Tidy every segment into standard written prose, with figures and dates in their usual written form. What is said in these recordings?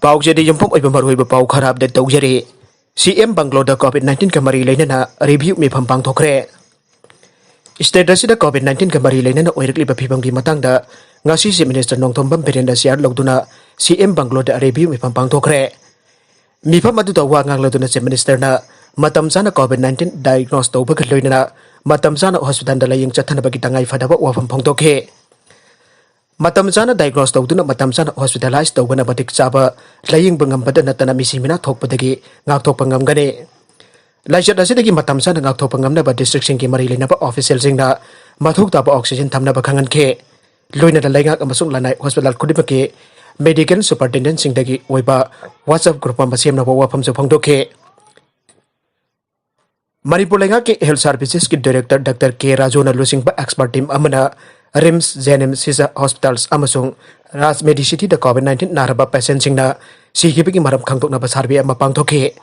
पाउजेदी यमफम ओइबा मरुइबा पाउ खराब दे तौजरी सीएम बंगलोर कोविड-19 का मरी लेना रिव्यू मिफम पांगथोखरे स्टेट असिदा कोविड-19 का मरी लेना ओइरकलिबा फिबम की मतंगदा ngasi si minister nongthombam berenda siar logduna CM banglo da review mi pampang thokre mi pham adu da wa ngang loduna si minister na matam sana covid-19 diagnose to bag loina matam sana hospital da laying chathana bagi tangai fadaba wa pham phang thokhe matam sana diagnose to duna matam sana hospitalized to bana batik chaba laying bangam bada natana misimina thokpadagi ngak thokpangam gane laijat asidagi matam sana ngak thokpangam na ba district sing ki mari lena ba official sing na mathuk ta ba oxygen thamna ba khangan khe loina da laingak amasung lanai hospital khudipake medical superintendent singdagi oiba whatsapp group ma semna ba wafam se phangdokhe Manipur laingak ke health services ki director Dr. K Rajona lusing ba expert team amana rims zenem sisa hospitals amasung raj medicity da covid-19 naraba patient singna sigibigi maram khangtok na ba survey ma pangthokhe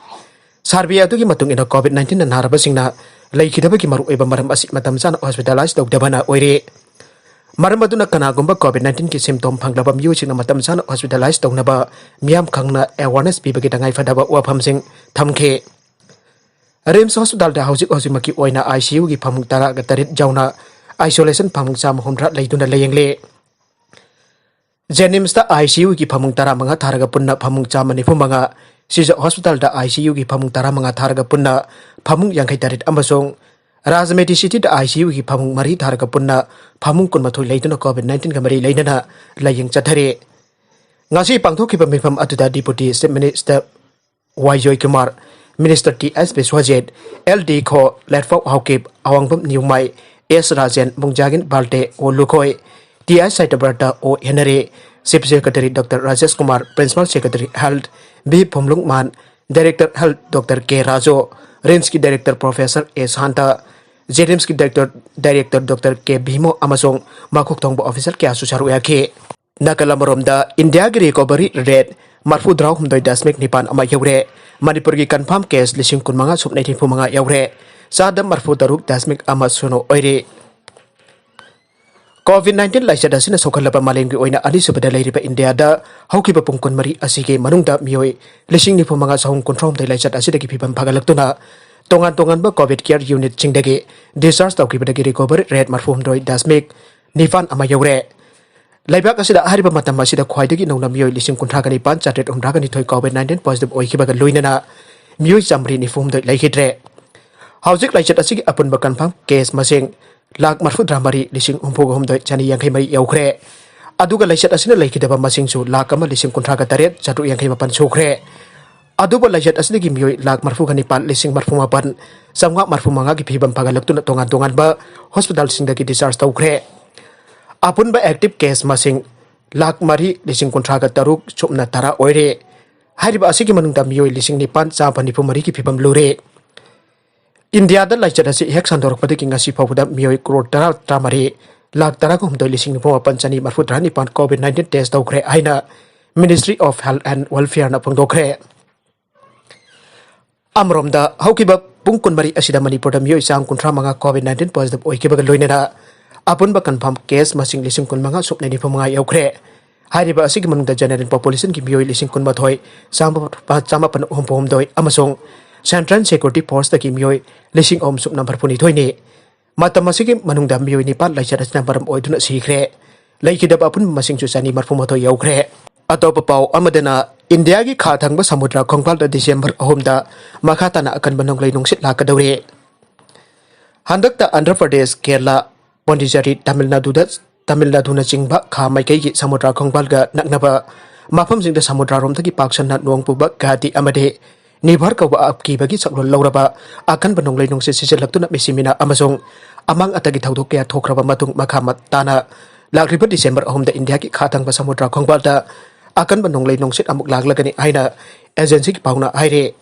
survey atu ki matung ina covid-19 na naraba singna laikhidaba ki maru eba maram asi matam sana hospitalized dogdabana oire maram aduna kana gumba covid-19 ki symptom phanglaba miu sing matam sana hospitalized tongnaba miam khangna awareness pibagi tangai fadaba wafam sing thamkhe rims hospital da housing maki oina ICU gi phamung tara ga tarit jauna isolation phamung cham homra leiduna leyengle jenims da ICU gi phamung tara manga tharaga punna phamung cham ani phumanga sija hospital da ICU gi phamung tara manga tharaga punna phamung yangai tarit amasong Rajmeti City da ICU ki phamung mari tharaka punna phamung kun mathoi leiduna COVID-19 ka mari leidana laying chathare ngasi pangthokiba mifam atuda deputy chief minister Mioi Kumar minister TS Biswajit LD kho letfok haukip awangbam niumai S Rajan mungjagin balte o lukhoi TS Saitabrata o Henare chief secretary Dr. Rajesh Kumar principal secretary health B Phomlung Man director health Dr. K Rajo Rims ki director professor S Hanta Jerems ki director Dr. K Bhimo amasong makuk tongbo officer kya susaru yakhe nakalamromda India ki recovery rate marfu draw humdoi dasmek nipan ama yaure Manipur ki confirm case lising kun manga sup 19 pu manga yaure sadam marfu daruk dasmek ama suno oire COVID-19 laisa dasina sokhalaba maleng ki oina ani subada leiriba India da haukiba pungkun mari asige manungda mioi lising ni pu manga sahung control dai laisa asida ki phibam phagalaktuna tongan ba covid care unit chingdagi discharge tawkibadagi recovery rate marfum doi dasmik nifan ama yaure laibak asida hariba matam asida khwaidagi nongna mioi lising kunthra gani pan chatet umra gani thoi covid-19 positive oikibaga loinana mioi chamri nifum doi laikhitre haujik laichat asigi apunba confirm case masing lak marfu dramari lising umphog homdoi chani yangai mari Youkhre aduga laichat asina laikhidaba masing su lak ama lising kunthra ga taret chatu yangai mapan Youkhre aduba laijat asli mioi lak marfu gani pan lising marfu mapan samga marfu manga ki phibam phagalaktuna tongan ba hospital singdagi discharge tawkhre Apunba active case masing lak mari lising kontraga taruk chupna tara oire hariba asigi manungda mioi lising nipan cha panipu mari ki phibam lure India da laijat asi hek sandorok padiki ngasi phawda mioi crore tara tamari lak tara ko humdoi lising nipu mapan chani marfu drani pan covid-19 test tawkhre aina Ministry of Health and Welfare na pangdokre Amromda haukiba pungkun mari asida Manipur da mioi sang kunthra manga COVID-19 positive oikiba loinena apunba confirm case masing lising kun manga supne ni phomanga Youkhre hariba asigi manungda general population ki mioi lising kun mathoi chama pan hompom doi amasong central security force da ki mioi lising om sup number puni thoini matam asigi manungda mioi ni pan laichat asna baram oiduna sikhre laikida apun masing chu chani marfu mathoi Youkhre atop pau amadana India ki khathang ba samudra khongpal da December ahomda makhatana akan banong lai nongsit lakadawre handak ta Andhra Pradesh Kerala Pondicherry Tamil Nadu na chingba kha maikai ki samudra khongpal ga naknaba mafam sing da samudra rom thaki paksan na nong puba gati amade nibhar ka wa apki bagi saklol lauraba akan banong lai nongsit siselaktu na misimina amasong amang atagi thaudok kya thokraba matung makhamat tana lakriba December ahomda India ki khathang ba samudra khongpal da akan banong lai nongsit amuk laglagani aina agency ki pauna aire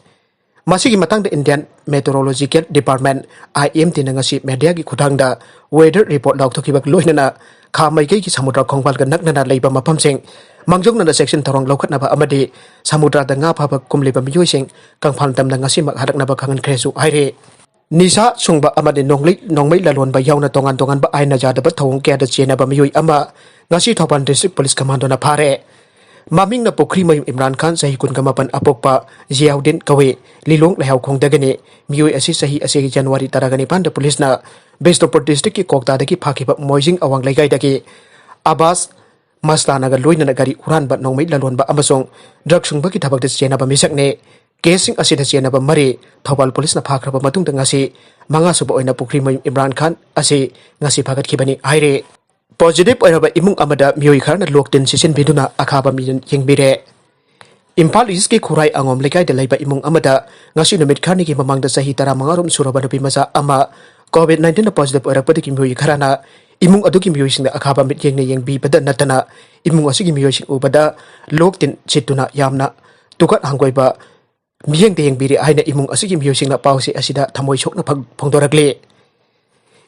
masigi matang da Indian Meteorological Department IMT na ngasi media ki khudang da weather report lauk thokibak loinana kha maikai ki samudra khongpal ga naknana leiba mapam sing mangjong na section thorong lokhat na ba amadi samudra da nga pha ba kumleba miyoi sing kangphal tam na ngasi mak hadak na ba khangan khresu aire nisa sungba amadi nongmai lalon ba yauna tongan ba aina ja da ba thong kya da chena ba miyoi ama ngasi thopan district police commando na phare Maming na pokri mayum Imran Khan sahi kun kamapan apokpa Ziauddin kawe lilong lahaw khongdagani Mioi asi sahi asi January taragani panda police na Bestopur district ki kokta daki phakiba moijing awang laigai daki Abbas Maslanaga loina nagari uran ba nongmai lalon ba amasong drug sungba ki thabak de chena ba misakne casing asi da chena ba mari Thobal police na phakraba matung ngasi manga suba oina pokri mayum Imran Khan asi ngasi phagat khibani aire Positive oiraba imung amada Mioi kharna lokten sisin biduna akhaba min yengbire Impal East ki khurai angom lekai de laiba imung amada ngasi numit kharni ki mamangda sahi tara mangarum suraba nupi masa ama Covid-19 na positive oirapadi ki Mioi kharana imung adu ki Mioi sing akhaba mit yengne yengbi bada natana imung asi ki Mioi sing ubada lokten chituna yamna tukat hanggoiba miyeng de yengbire aina imung asi ki Mioi sing na pause asida thamoi chokna phongdorakle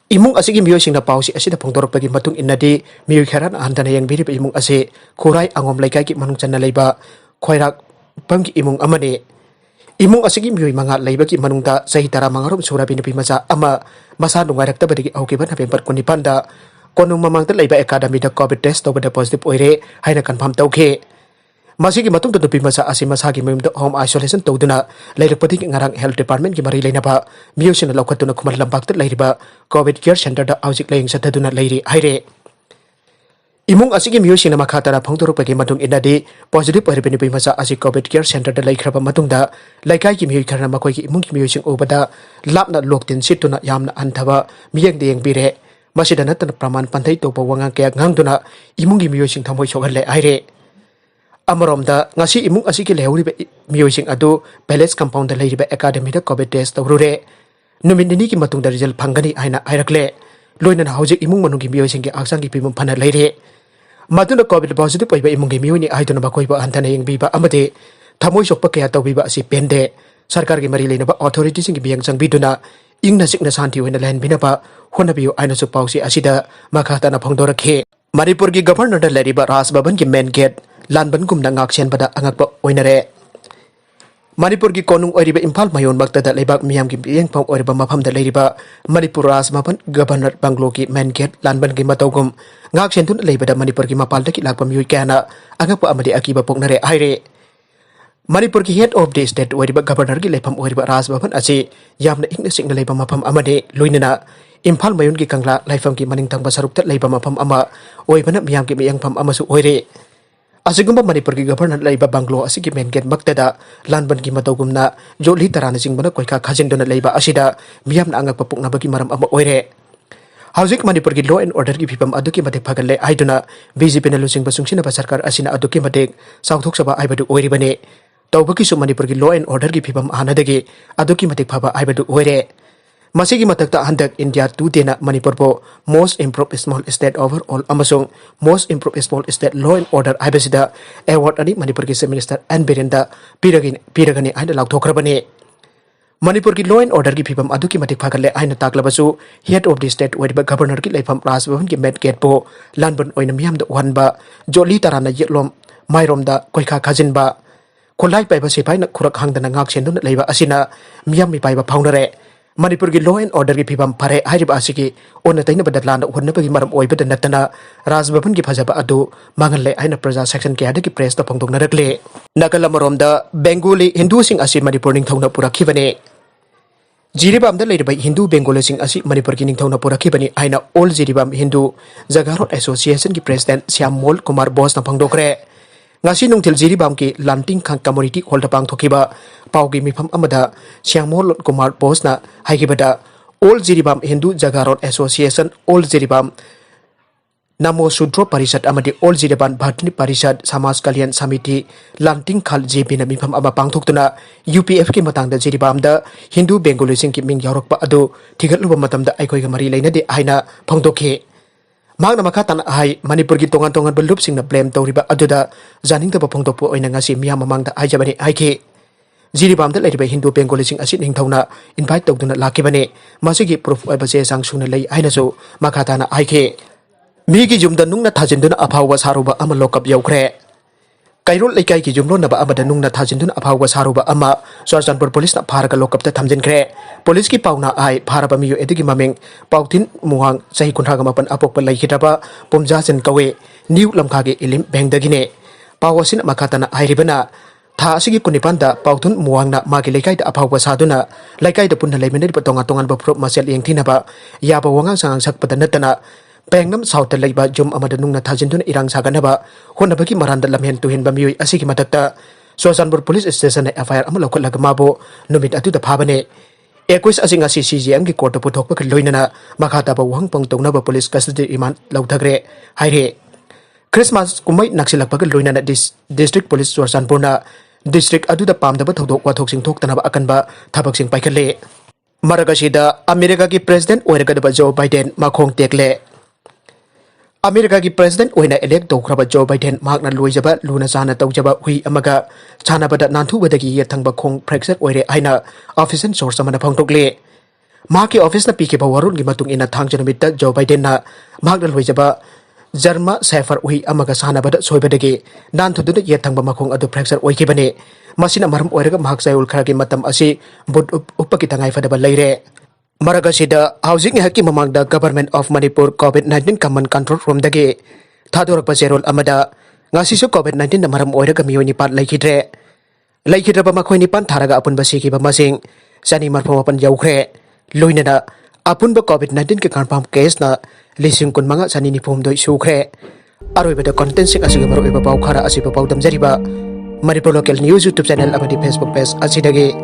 Imung asigi Mioi sing na pausi asida phongdorpagi matung innadi Mioi kharan andana yang biri imung ase khurai angom laikai ki manung channa leiba khoirak pamki imung amane imung asigi Mioi manga leiba ki manungda sahi tara mangarum sura bini macha ama masa nungairakta bari aukiban November 25 da konung mamangta leiba academy da covid test tobada positive oire haina confirm tauke Masigi matung tu dupi masa asi masagi mayum do home isolation toduna lairapati ngarang health department ki mari leina ba Mioi sina lokatuna kumal lambak ta lairiba covid care center da aujik laing sathaduna lairi haire imung asigi Mioi sina makhatara phongtorupagi matung inadi positive oirapini pi masa asi covid care center da laikhraba matung da laikai ki Mioi kharna makoi ki imung ki Mioi sing obada lapna loktin situna yamna anthaba miyeng de yengbire masida natana praman panthai topa wangang kaya ngangduna imung ki Mioi sing thamoi sogalle aire Amoromda ngasi imung asi ki lehuriba Mioi sing adu palace compound da leiriba academy da covid test tawrure numindini ki matung da result phangani aina airakle loina na hojik imung manung ki Mioi sing ki aksang ki pimum phana leire maduna covid positive oiba imung ki Mioi ni aiduna ba koiba antana yengbiba amade thamoi sokpa kaya tawbiba asi pende sarkar ki mari leina ba authority sing ki biyang changbiduna ingna sikna santi oina len binaba honabiyo aina su pausi asida makhata na phongdorakhe Manipur ki governor da leriba Ras Bhavan ki main gate Lanban gumna ngaksen pada angakpa oinare Manipur ki konung oiriba Imphal mayon bakta da leibak miyam ki biyeng pang oiriba mafam da leiriba Manipur Ras Bhavan governor Banglo ki main gate Lanban ki matawgum ngaksen tun leiba da Manipur ki mapal da ki lakpa Mioi kana angakpa amadi akiba poknare aire Manipur ki head of the state oiriba governor ki lepham oiriba Ras Bhavan asi yamna ingna singna leiba mafam amade loinana Imphal mayon ki kangla laifam ki maning tangba sarukta leiba mafam ama oibana miyam ki miyang pham amasu oire Asigumba Manipur ki governor laiba Banglo asigi main gate maktada Lanban ki matawgumna joli tarana singbana koika khajindona laiba asida miyamna angak papukna bagi maram ama oire Haujik Manipur ki law and order ki phipam aduki matek phagalle aiduna BJP na lusing basungsina ba sarkar asina aduki matek sauthok saba aibadu oiri bane tawbaki su Manipur ki law and order ki phipam anadagi aduki matek phaba aibadu oire Masigi matakta handak India 2 dena Manipur po most improved small state overall amasung most improved small state law and order aibasida award ani Manipur ki minister and Birenda piragani aina laukthokrabane Manipur ki law and order ki phipam aduki matik phagalle aina taklabasu head of the state oiriba governor ki leifam Ras Bhavan ki med gate po Lanban oina miyam da wanba joli tarana yetlom mairom da koika khajinba kholai paiba sipai na khurak hangdana ngak sendun leiba asina miyam mi paiba phaunare Manipur ki law and order ki phipam phare hairiba asiki ona taina badlan honna bagi maram oibada natana Ras Bhavan ki phajaba adu mangalle aina praja section ke adaki press ta phongdokna rakle nakalamorom da Bengali Hindu sing asi Manipur ning thongna purakhibane Jiribam da leiriba Hindu Bengali sing asi Manipur ki ning thongna purakhibani aina all Jiribam Hindu Jagarot Association ki president Siamol Kumar Bose na phongdokre ngasi nungthil Jiribam ki Lanting Khang community hall ta pangthokiba paugi mifam amada Siamol Kumar Bose na haigibada all Jiribam Hindu Jagarot Association all Jiribam Namo Sudro Parishad amadi all Jiribam Bhatni Parishad Samaj Kalyan Samiti Lanting Khal JP na mifam ama pangthoktuna UPF ki matangda Jiribam da Hindu Bengali sing ki ming yaurokpa adu thigatluba matamda aikoi ga mari leina de aina phongdokhe Magna makatan ay Manipur ki tongan belup sing na blame tawriba aduda janing ta phongtokpo oina ngasi miyam mamangda aijabani aike Jiribam da leiriba Hindu Bengali sing asit ning thawna invite tawduna lakibane masigi proof oiba je sangsuna lei aina so makatana aike Migi jumda nungna thajinduna aphawa saruba ama lokap Youkhre Kairul Laikai ki jumlo naba amada nungna thajinduna aphawa saruba ama Sarjanpur police na pharaga lokap ta thamjinkhre police ki pauna ai pharaba miyo edigi mameng pautin muhang sahi kunhaga mapan apokpa laikhitaba pomjasen kawe new lamkha ge ilim bengdagine पाव असिन मखातना हाइरिबना था असिगी कुनिपानदा पाउथुन मुवांगना मागी लेकाइदा अफावबा सादुना लेकाइदा पुन्ना लेमिनेरिबा तोंगा तोंगानबा फ्रुप मसेल येंथिनबा याबा वंगांग सांगांग सकपदा नतना पेंगम south लेबा जुम अमदा नुंगना थाजिनदुना इरांग सागनबा होनबगी मरांदा लमहेन तुहिनबा मियोय असिगी मदक्ता सोसानपुर police station FIR अमा लौखटलगा माबो नुमित अदुदा फाबने 21 असि ngasi CGM gi court puthokpa ka loinana makha ba wang pang tongnaba police custody remand lauthagre haire Christmas kumai naksilakpa ka loinana district police Sosanpurna district aduda pamdaba thodok wathok sing thoktanaba akanba thabak sing paikhalle maragasida America ki president oiragadaba Joe Biden makhong tekle America ki president oina elect tawkraba Joe Biden makna loijaba luna sana tawjaba hui amaga chanabada nanthubadagi yathangba khong fracture oire aina official source amana phangtokle maki office na pike ba warun gi matung ina thangjanamita Joe Biden na makna loijaba Jarma Safer hui amaga sanabada soibadagi nanthuduna yathangba makhong adu fracture oikibane masina maram oiraga mahak sayul kharagi matam asi bud uppaki tangai fadaba leire Maragasida housing haki mamangda government of Manipur Covid-19 command control room dagi thadorok paserol amada Ngasisu Covid-19 na maram oiraga Mioi nipat laikhidre ba makhoi nipan tharaga Apunba siki ba masing sani marphomapan Youkhre loinana Apunba Covid-19 ke confirm case na lising kun manga sani ni phom doi Youkhre aroibada content sing asiga maro iba pau khara asiba pau damjariba Manipur local news YouTube channel amadi Facebook page asidagi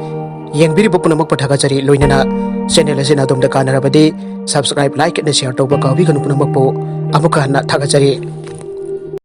yengbiri bopunamak pathagachari loinana channel asina domda kanarabadi subscribe like and share tawba kawi kanu punamak po amuka na thagachari